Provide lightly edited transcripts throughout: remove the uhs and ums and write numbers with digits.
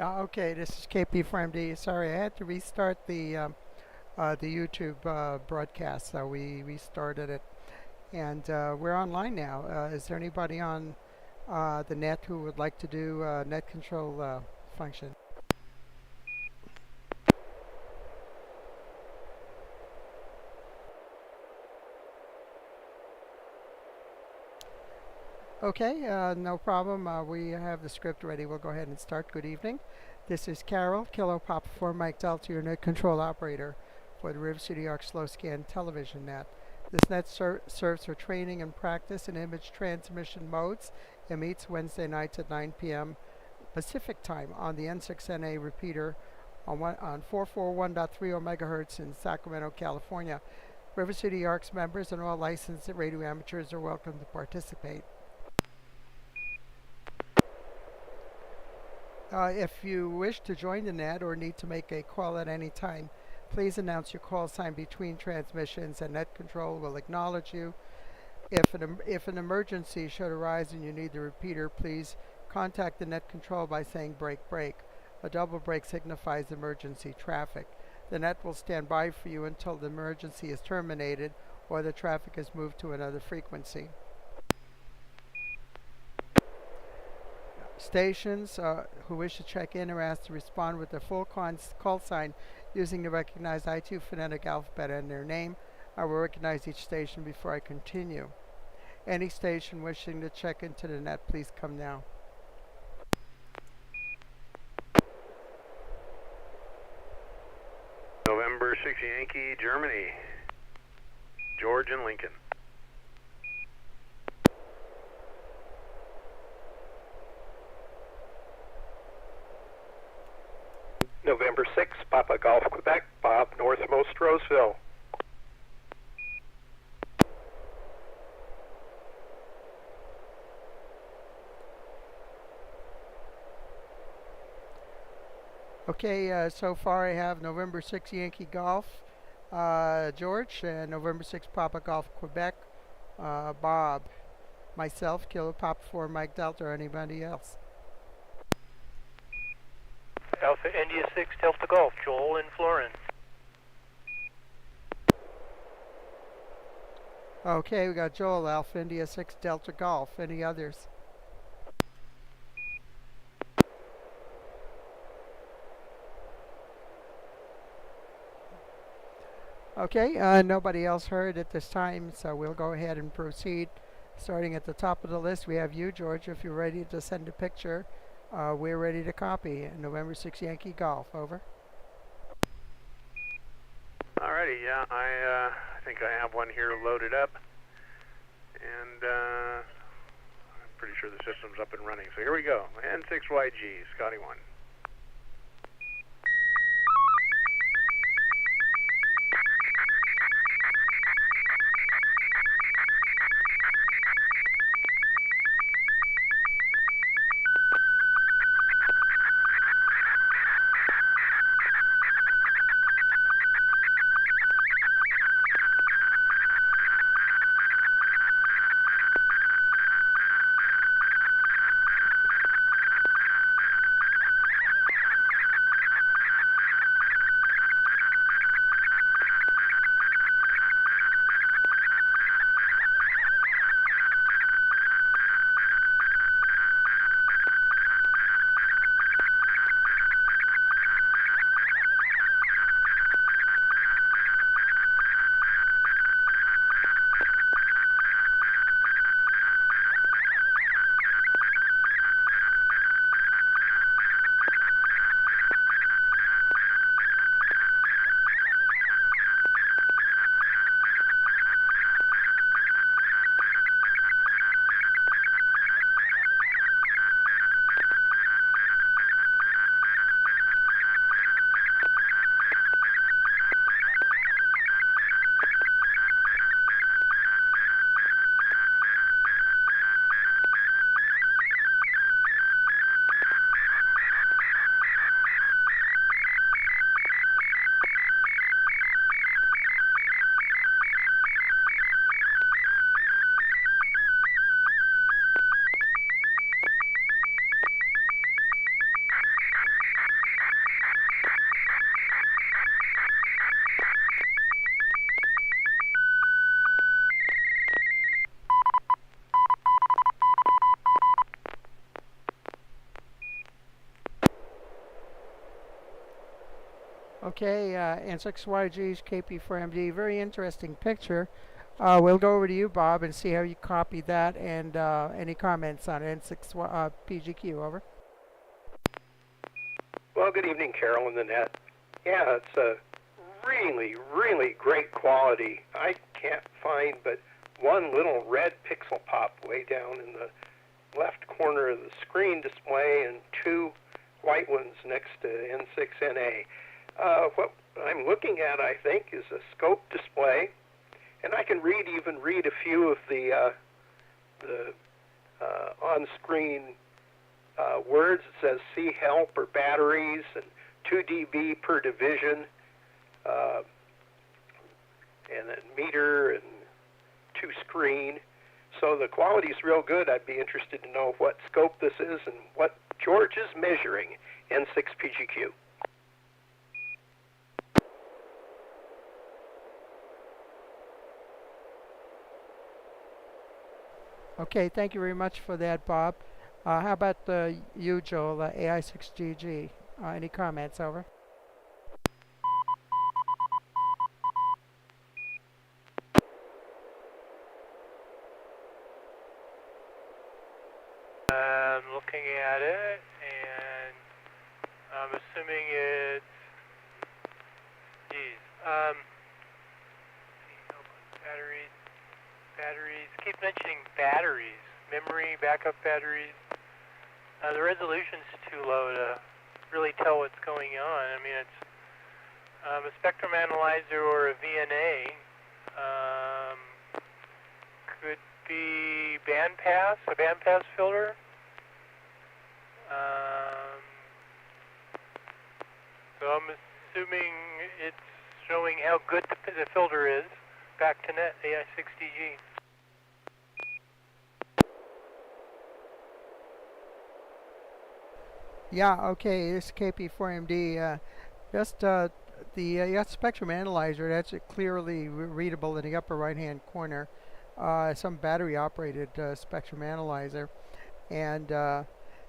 Okay, this is KP for MD. Sorry, I had to restart the YouTube broadcast, so we restarted it, and we're online now. Is there anybody on the net who would like to do net control function? Okay, no problem. We have the script ready. We'll go ahead and start. Good evening. This is Carol, Kilo Papa 4 Mike Delta, your net control operator for the River City Arc Slow Scan television net. This net serves for training and practice in image transmission modes. It meets Wednesday nights at 9 p.m. Pacific time on the N6NA repeater on 441.30 megahertz in Sacramento, California. River City Arcs members and all licensed radio amateurs are welcome to participate. If you wish to join the net or need to make a call at any time, please announce your call sign between transmissions and net control will acknowledge you. If an emergency should arise and you need the repeater, please contact the net control by saying break break. A double break signifies emergency traffic. The net will stand by for you until the emergency is terminated or the traffic is moved to another frequency. Stations who wish to check in are asked to respond with their full call sign using the recognized I2 phonetic alphabet and their name. I will recognize each station before I continue. Any station wishing to check into the net, please come now. November 6 Yankee, Germany. George and Lincoln. November 6, Papa Golf, Quebec, Bob, northmost Roseville. Okay, so far I have November 6 Yankee Golf, George, and November 6 Papa Golf, Quebec, Bob, myself, Kilo Papa 4 Mike Delta, or anybody else. Alpha India 6 Delta Golf, Joel in Florence. Okay, we got Joel, Alpha India 6 Delta Golf. Any others? Okay, nobody else heard at this time, so we'll go ahead and proceed. Starting at the top of the list, we have you, George. If you're ready to send a picture, we're ready to copy. November 6 Yankee Golf, over. Alrighty, yeah, I think I have one here loaded up, and I'm pretty sure the system's up and running. So here we go. N6YG, Scotty 1. Okay, N6YG's KP4MD, very interesting picture. We'll go over to you, Bob, and see how you copy that and any comments on N6PGQ, over. Well, good evening, Carol and the net. Yeah, it's a really, really great quality. I can't find but one little red pixel pop way down in the left corner of the screen display and two white ones next to N6NA. What I'm looking at, I think, is a scope display, and I can even read a few of the on-screen words. It says see help or batteries and 2 dB per division, and then meter and 2 screen. So the quality is real good. I'd be interested to know what scope this is and what George is measuring. N6PGQ. Okay, thank you very much for that, Bob. How about you, Joel, AI6GG? Any comments, over? I'm looking at it, and I'm assuming it's, batteries, keep mentioning batteries, memory, backup batteries. The resolution's too low to really tell what's going on. I mean, it's a spectrum analyzer or a VNA. Could be bandpass, a bandpass filter. So I'm assuming it's showing how good the filter is. Back to net, AI6DG. Yeah, okay, this is KP4MD. Just the spectrum analyzer, that's clearly readable in the upper right-hand corner. Some battery-operated spectrum analyzer. And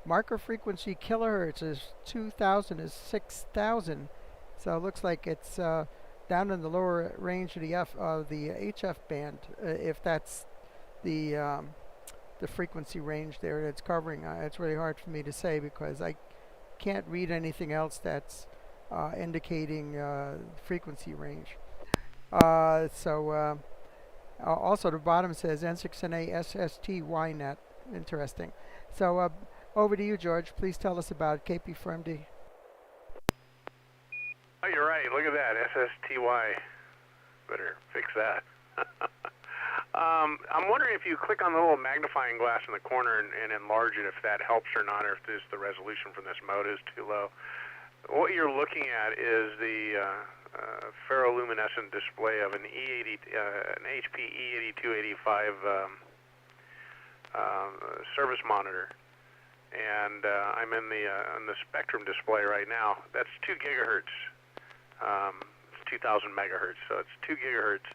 marker frequency kilohertz is 2,000 is 6,000. So it looks like it's down in the lower range of the HF band, if that's the frequency range there that's covering. It's really hard for me to say because I can't read anything else that's indicating frequency range. Also the bottom says N6NA SSTV net. Interesting. So over to you, George. Please tell us about KP4MD. Oh, you're right. Look at that. SSTY. Better fix that. I'm wondering if you click on the little magnifying glass in the corner and enlarge it, if that helps or not, or if the resolution from this mode is too low. What you're looking at is the ferroluminescent display of an HP E8285 service monitor, and I'm in the spectrum display right now. That's 2 gigahertz. It's 2,000 megahertz, so it's 2 gigahertz.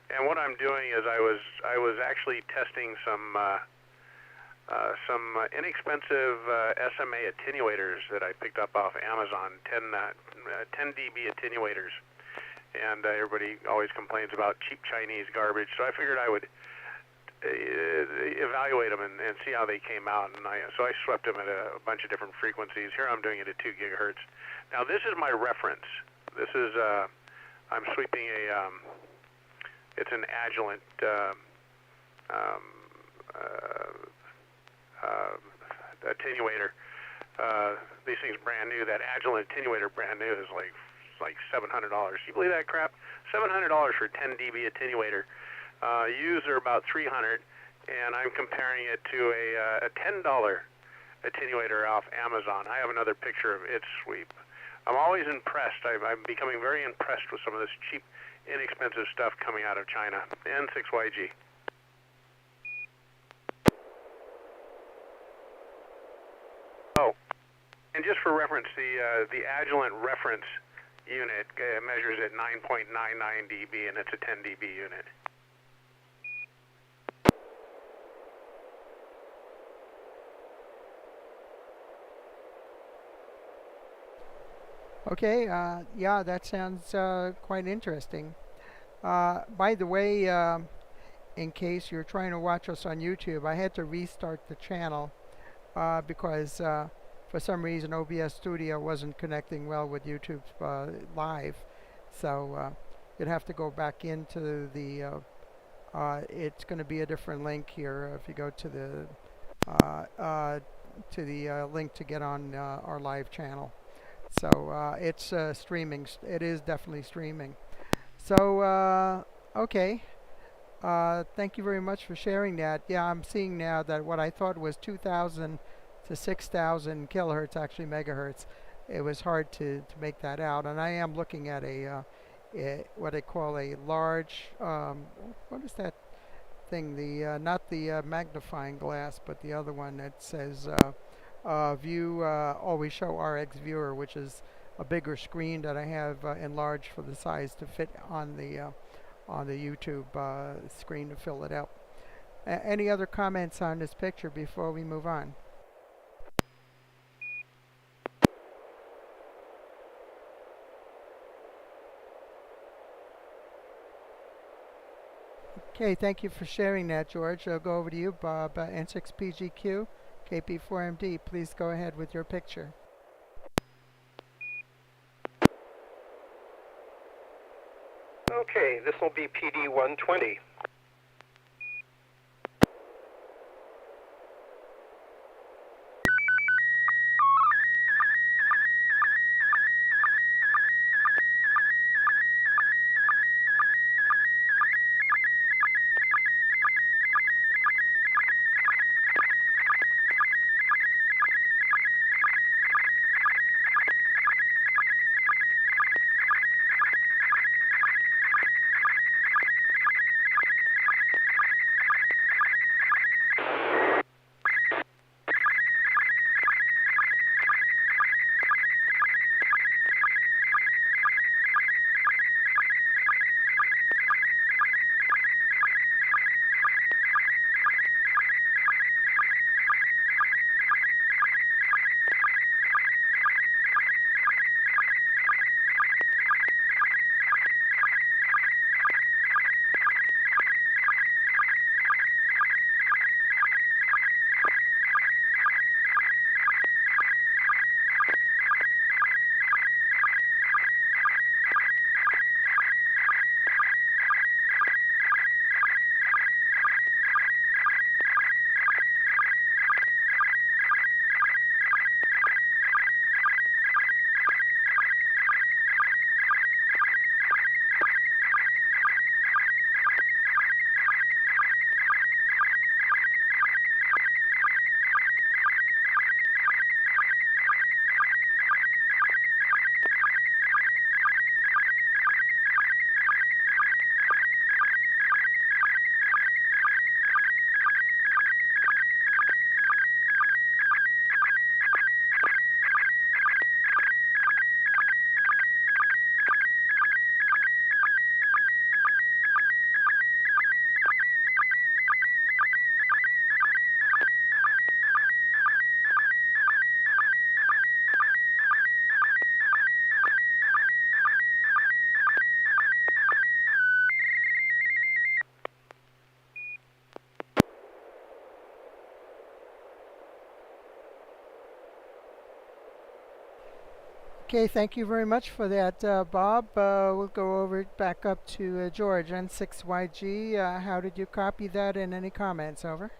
And what I'm doing is I was actually testing some inexpensive SMA attenuators that I picked up off Amazon, 10 dB attenuators. And everybody always complains about cheap Chinese garbage, so I figured I would evaluate them and see how they came out. And so I swept them at a bunch of different frequencies. Here I'm doing it at 2 gigahertz. Now this is my reference. This is I'm sweeping it's an Agilent attenuator. These things brand new. That Agilent attenuator brand new is like $700. You believe that crap? $700 for a 10 dB attenuator. Used are about $300, and I'm comparing it to a $10 attenuator off Amazon. I have another picture of its sweep. I'm always impressed. I'm becoming very impressed with some of this cheap, inexpensive stuff coming out of China. N6YG. Oh, and just for reference, the Agilent reference unit measures at 9.99 dB, and it's a 10 dB unit. Okay, yeah, that sounds quite interesting. By the way, in case you're trying to watch us on YouTube, I had to restart the channel because for some reason OBS Studio wasn't connecting well with YouTube Live. So you'd have to go back into the, it's going to be a different link here if you go uh, uh, to the link to get on our live channel. So it's streaming. It is definitely streaming. So, okay. Thank you very much for sharing that. Yeah, I'm seeing now that what I thought was 2,000 to 6,000 kilohertz, actually megahertz. It was hard to make that out. And I am looking at what I call a large, what is that thing? The not the magnifying glass, but the other one that says view, always show RX viewer, which is a bigger screen that I have enlarged for the size to fit on the YouTube screen to fill it out. Any other comments on this picture before we move on? Okay, thank you for sharing that, George. I'll go over to you, Bob. N6PGQ, KP4MD, please go ahead with your picture. Okay, this will be PD 120. Okay, thank you very much for that, Bob. We'll go over back up to George, N6YG. How did you copy that and any comments? Over.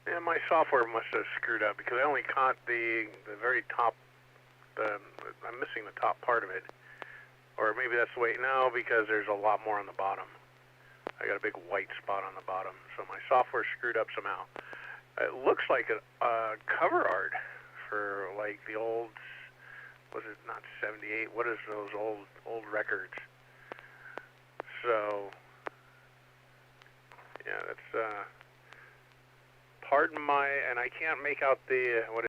Yeah, my software must have screwed up because I only caught the very top. I'm missing the top part of it, or maybe that's the way. No, because there's a lot more on the bottom. I got a big white spot on the bottom, so my software screwed up somehow. It looks like a cover art for like the old, was it not 78? What is those old records? So yeah, that's pardon my, and I can't make out the what